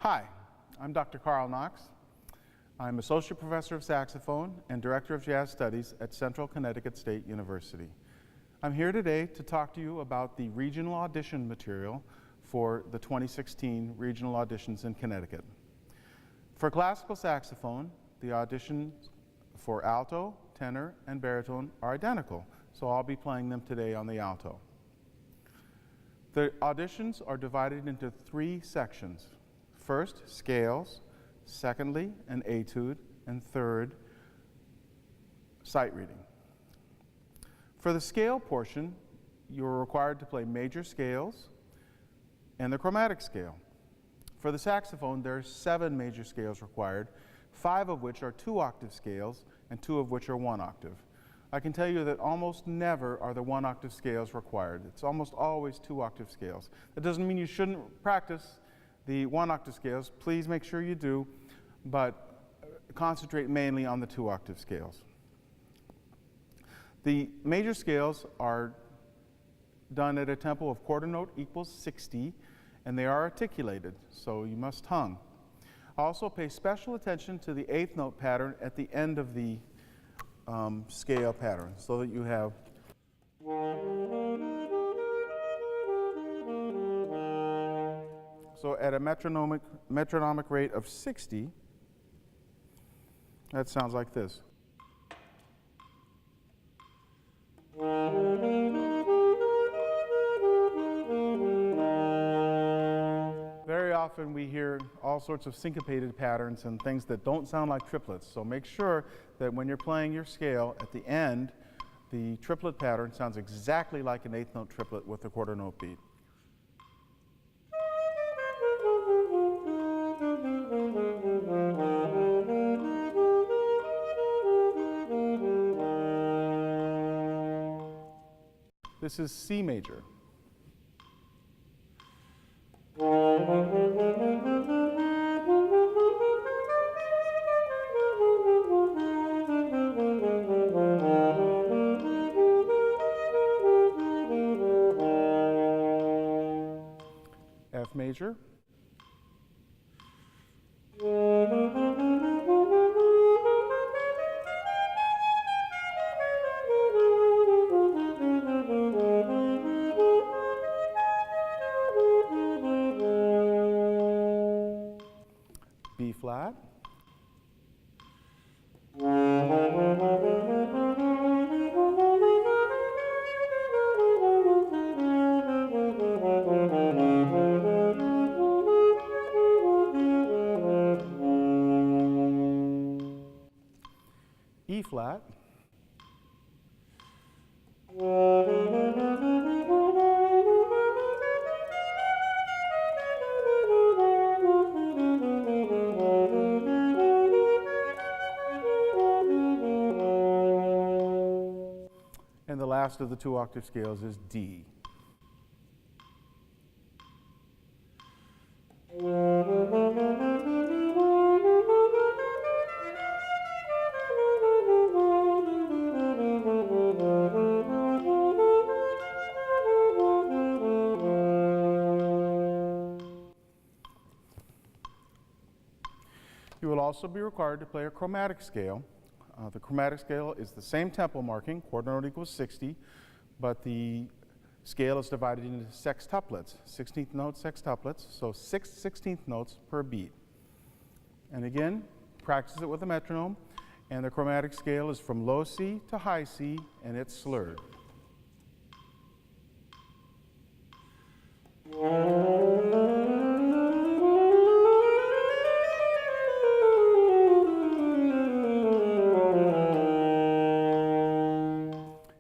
Hi, I'm Dr. Carl Knox. I'm Associate Professor of Saxophone and Director of Jazz Studies at Central Connecticut State University. I'm here today to talk to you about the regional audition material for the 2016 regional auditions in Connecticut. For classical saxophone, the auditions for alto, tenor, and baritone are identical, so I'll be playing them today on the alto. The auditions are divided into three sections. First, scales, secondly, an etude, and third, sight reading. For the scale portion, you're required to play major scales and the chromatic scale. For the saxophone, there are 7 major scales required, 5 of which are 2-octave scales and 2 of which are 1 octave. I can tell you that almost never are the 1-octave scales required. It's almost always 2-octave scales. That doesn't mean you shouldn't practice the 1-octave scales. Please make sure you do, but concentrate mainly on the 2-octave scales. The major scales are done at a tempo of quarter note equals 60, and they are articulated, so you must hum. Also pay special attention to the 8th note pattern at the end of the scale pattern, so that you have so at a metronomic rate of 60, that sounds like this. Very often we hear all sorts of syncopated patterns and things that don't sound like triplets, so make sure that when you're playing your scale, at the end, the triplet pattern sounds exactly like an 8th note triplet with a quarter note beat. This is C major. F major. B flat. E flat. And the last of the 2-octave scales is D. You will also be required to play a chromatic scale. The chromatic scale is the same tempo marking, quarter note equals 60, but the scale is divided into sextuplets, 16th note sextuplets, so 6 16th notes per beat. And again, practice it with a metronome, and the chromatic scale is from low C to high C, and it's slurred.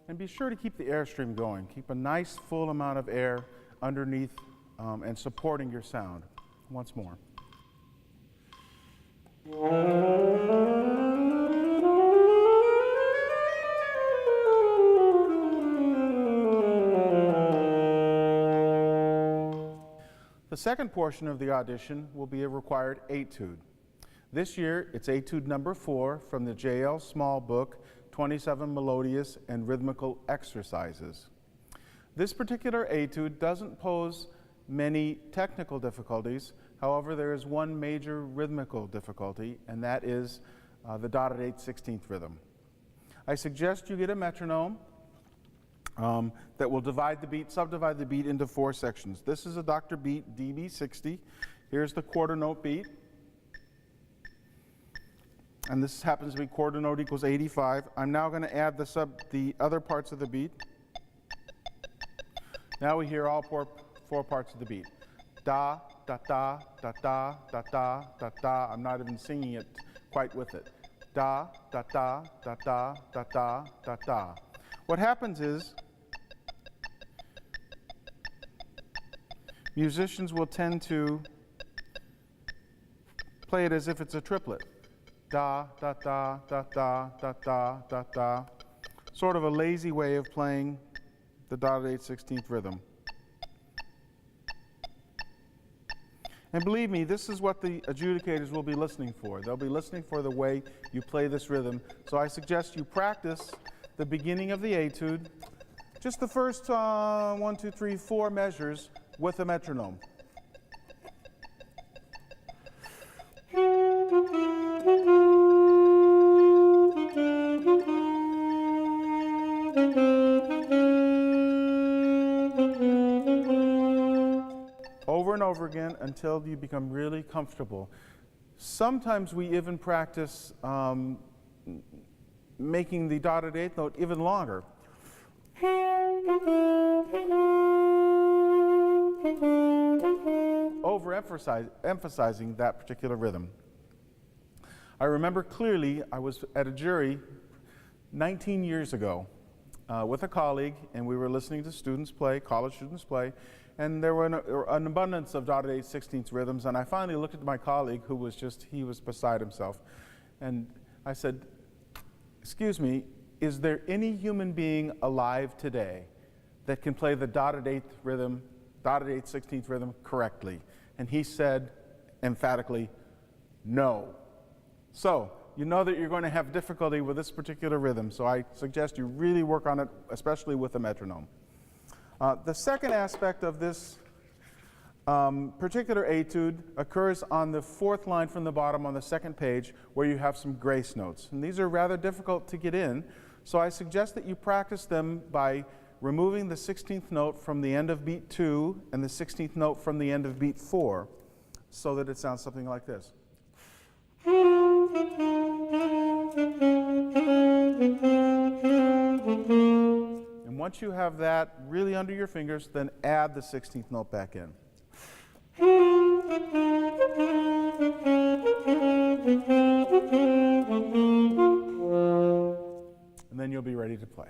And be sure to keep the airstream going. Keep a nice full amount of air underneath and supporting your sound. Once more. The second portion of the audition will be a required etude. This year, it's etude number 4 from the J.L. Small book, 27 Melodious and Rhythmical Exercises. This particular etude doesn't pose many technical difficulties. However, there is one major rhythmical difficulty, and that is the dotted 8/16 rhythm. I suggest you get a metronome that will subdivide the beat into 4 sections. This is a Dr. Beat DB60. Here's the quarter note beat. And this happens to be quarter note equals 85. I'm now going to add the other parts of the beat. Now we hear all four parts of the beat. Da, da, da, da, da, da, da, da, da. I'm not even singing it quite with it. Da, da, da, da, da, da, da, da, da. What happens is musicians will tend to play it as if it's a triplet. Da, da, da, da, da, da, da, da, da. Sort of a lazy way of playing the dotted 8/16 rhythm. And believe me, this is what the adjudicators will be listening for. They'll be listening for the way you play this rhythm. So I suggest you practice the beginning of the etude, just the first 1, 2, 3, 4 measures with a metronome. Over and over again until you become really comfortable. Sometimes we even practice making the dotted 8th note even longer. Emphasizing that particular rhythm. I remember clearly I was at a jury 19 years ago with a colleague, and we were listening to students play, college students play, and there were an abundance of dotted 8/16 rhythms, and I finally looked at my colleague who was he was beside himself, and I said, "Excuse me, is there any human being alive today that can play the dotted 8/16 rhythm correctly?" And he said emphatically, "No." So you know that you're going to have difficulty with this particular rhythm, so I suggest you really work on it, especially with a metronome. The second aspect of this particular etude occurs on the 4th line from the bottom on the 2nd page, where you have some grace notes. And these are rather difficult to get in, so I suggest that you practice them by removing the 16th note from the end of beat 2 and the 16th note from the end of beat 4, so that it sounds something like this. And once you have that really under your fingers, then add the 16th note back in. And then you'll be ready to play.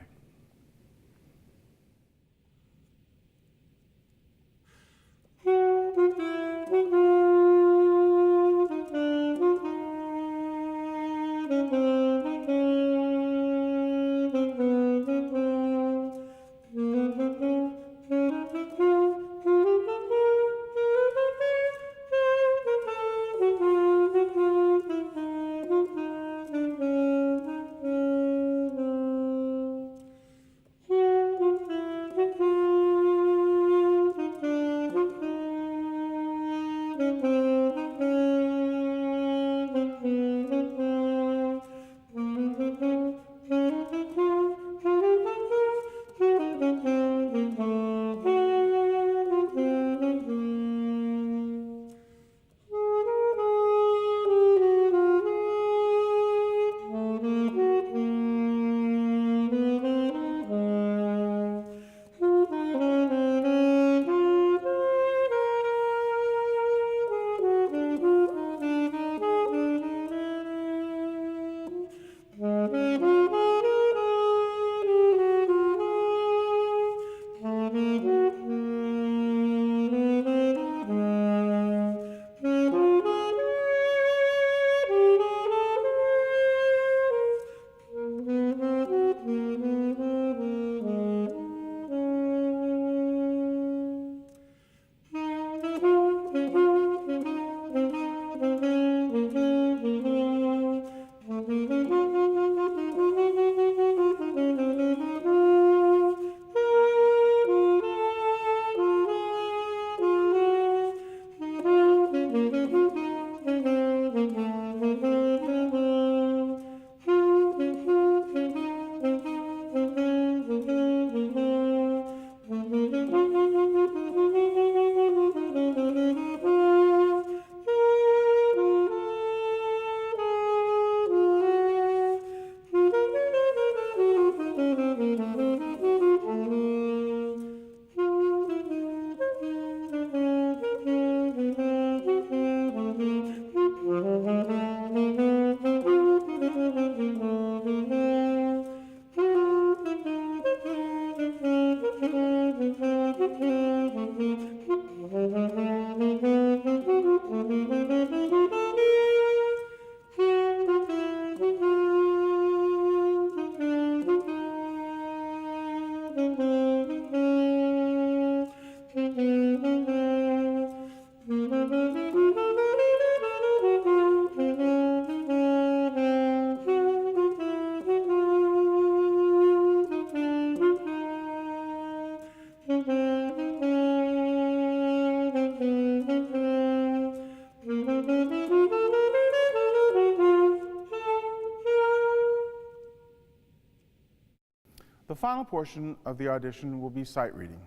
final portion of the audition will be sight reading.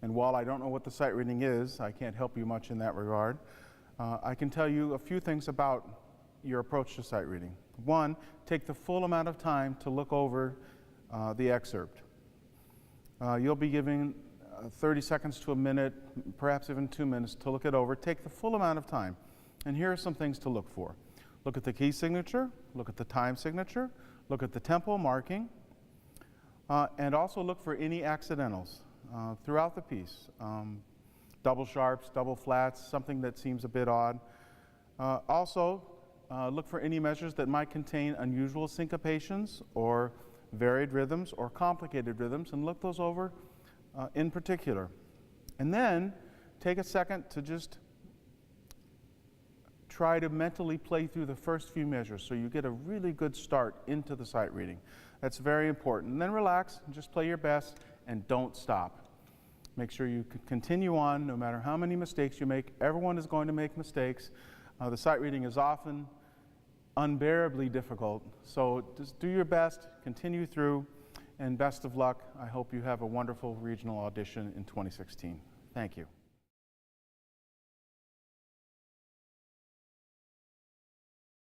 And while I don't know what the sight reading is, I can't help you much in that regard. I can tell you a few things about your approach to sight reading. One, take the full amount of time to look over the excerpt. You'll be given 30 seconds to a minute, perhaps even 2 minutes to look it over. Take the full amount of time. And here are some things to look for. Look at the key signature, look at the time signature, look at the tempo marking, and also look for any accidentals throughout the piece. Double sharps, double flats, something that seems a bit odd. Also, look for any measures that might contain unusual syncopations or varied rhythms or complicated rhythms, and look those over in particular. And then take a second to just try to mentally play through the first few measures so you get a really good start into the sight reading. That's very important. And then relax and just play your best and don't stop. Make sure you continue on no matter how many mistakes you make. Everyone is going to make mistakes. The sight reading is often unbearably difficult. So just do your best, continue through, and best of luck. I hope you have a wonderful regional audition in 2016. Thank you.